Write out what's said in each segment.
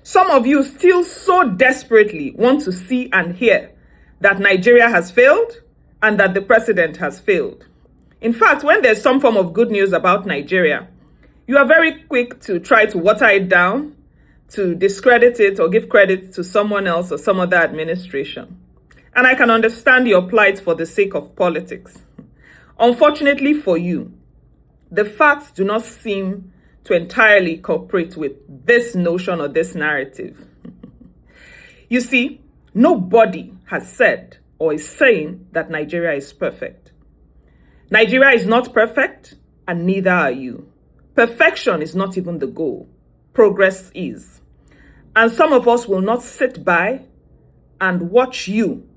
Some of you still so desperately want to see and hear that Nigeria has failed and that the president has failed. In fact, when there's some form of good news about Nigeria, you are very quick to try to water it down, to discredit it or give credit to someone else or some other administration. And I can understand your plight for the sake of politics. Unfortunately for you, the facts do not seem to entirely cooperate with this notion or this narrative. You see, nobody has said or is saying that Nigeria is perfect. Nigeria is not perfect, and neither are you. Perfection is not even the goal. Progress is. And some of us will not sit by and watch you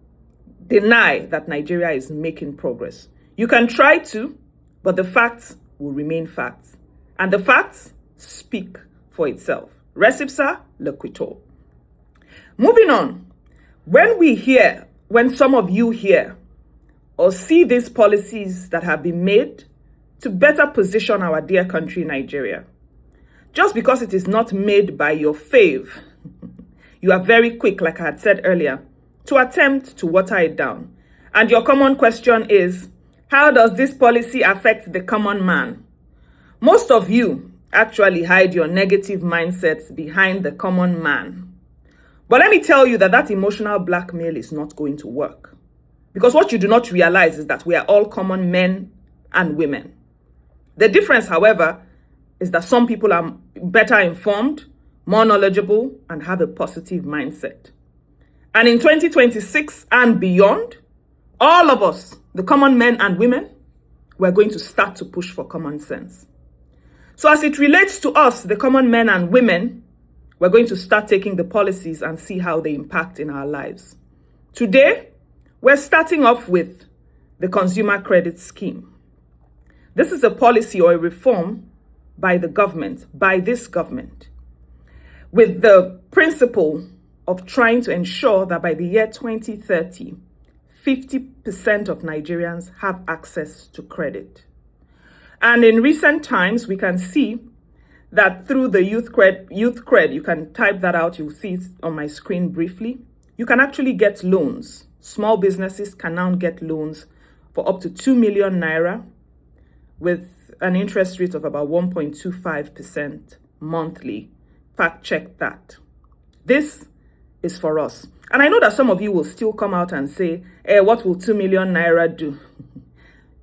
deny that Nigeria is making progress. You can try to, but the facts will remain facts. And the facts speak for itself. Recipsa loquitur. Moving on, when some of you hear or see these policies that have been made to better position our dear country, Nigeria, just because it is not made by your fave, you are very quick, like I had said earlier, to attempt to water it down. And your common question is, how does this policy affect the common man? Most of you actually hide your negative mindsets behind the common man. But let me tell you that emotional blackmail is not going to work. Because what you do not realize is that we are all common men and women. The difference, however, is that some people are better informed, more knowledgeable, and have a positive mindset. And in 2026 and beyond, all of us, the common men and women, we're going to start to push for common sense. So as it relates to us, the common men and women, we're going to start taking the policies and see how they impact in our lives. Today, we're starting off with the Consumer Credit Scheme. This is a policy or a reform by the government, by this government, with the principle of trying to ensure that by the year 2030, 50% of Nigerians have access to credit. And in recent times, we can see that through the Youth Cred, you can type that out, you'll see it on my screen briefly. You can actually get loans. Small businesses can now get loans for up to 2 million naira with an interest rate of about 1.25% monthly. Fact check that. This is for us. And I know that some of you will still come out and say, what will 2 million naira do?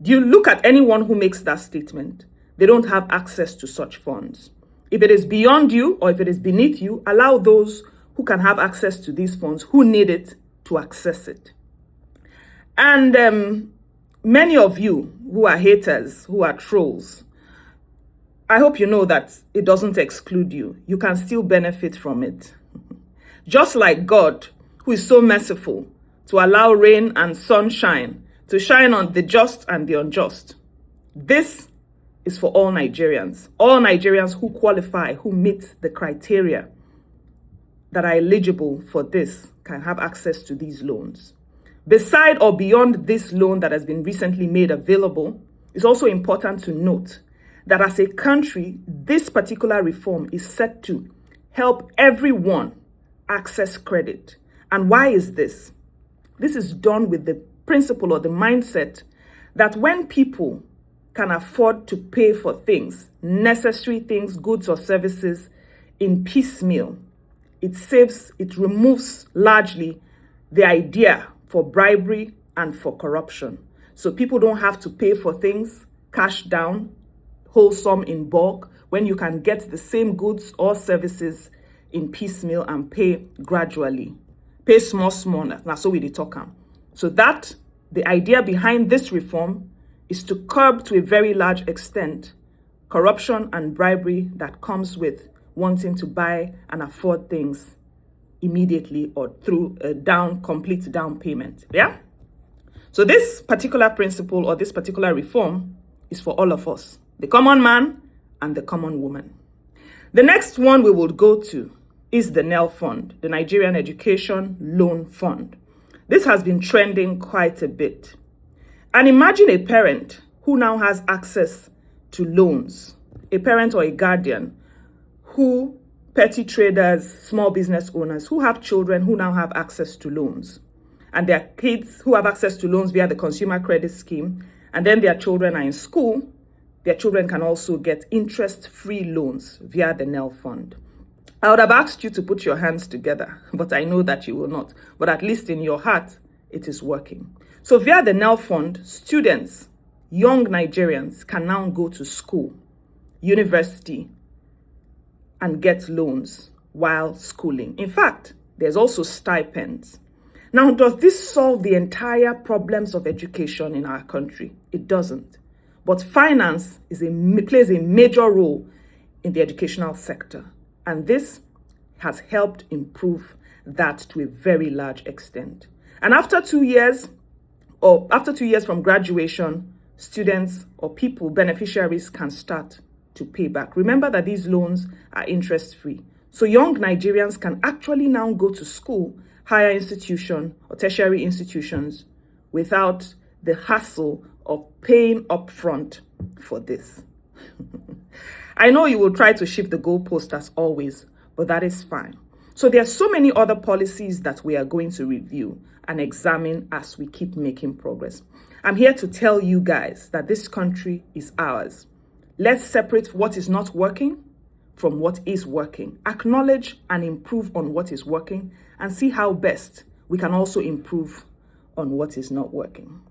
Do you look at anyone who makes that statement? They don't have access to such funds. If it is beyond you or if it is beneath you, allow those who can have access to these funds, who need it, to access it. And many of you who are haters, who are trolls, I hope you know that it doesn't exclude you. You can still benefit from it. Just like God, who is so merciful to allow rain and sunshine to shine on the just and the unjust. This is for all Nigerians who qualify, who meet the criteria that are eligible for this, can have access to these loans. Beside or beyond this loan that has been recently made available, it's also important to note that as a country, this particular reform is set to help everyone access credit. And why is this? This is done with the principle or the mindset that when people can afford to pay for things, necessary things, goods or services in piecemeal, it removes largely the idea for bribery and for corruption. So people don't have to pay for things cash down, whole sum in bulk, when you can get the same goods or services in piecemeal and pay gradually. Pay small, that's so we talk. So that the idea behind this reform is to curb to a very large extent corruption and bribery that comes with wanting to buy and afford things immediately or through a complete down payment. Yeah? So this particular principle or this particular reform is for all of us, the common man and the common woman. The next one we will go to is the NEL Fund, the Nigerian Education Loan Fund. This has been trending quite a bit. And imagine a parent who now has access to loans, a parent or a guardian who petty traders, small business owners who have children who now have access to loans, and their kids who have access to loans via the Consumer Credit Scheme, and then their children are in school, their children can also get interest-free loans via the NEL Fund. I would have asked you to put your hands together, but I know that you will not. But at least in your heart, it is working. So via the NEL Fund, students, young Nigerians can now go to school, university, and get loans while schooling. In fact, there's also stipends. Now, does this solve the entire problems of education in our country? It doesn't. But finance plays a major role in the educational sector. And this has helped improve that to a very large extent. And after 2 years from graduation, students or people, beneficiaries, can start to pay back. Remember that these loans are interest-free. So young Nigerians can actually now go to school, higher institution or tertiary institutions without the hassle of paying upfront for this. I know you will try to shift the goalpost as always, but that is fine. So there are so many other policies that we are going to review and examine as we keep making progress. I'm here to tell you guys that this country is ours. Let's separate what is not working from what is working. Acknowledge and improve on what is working and see how best we can also improve on what is not working.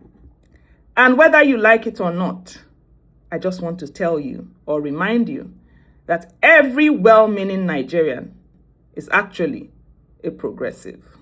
And whether you like it or not, I just want to tell you or remind you that every well-meaning Nigerian is actually a progressive.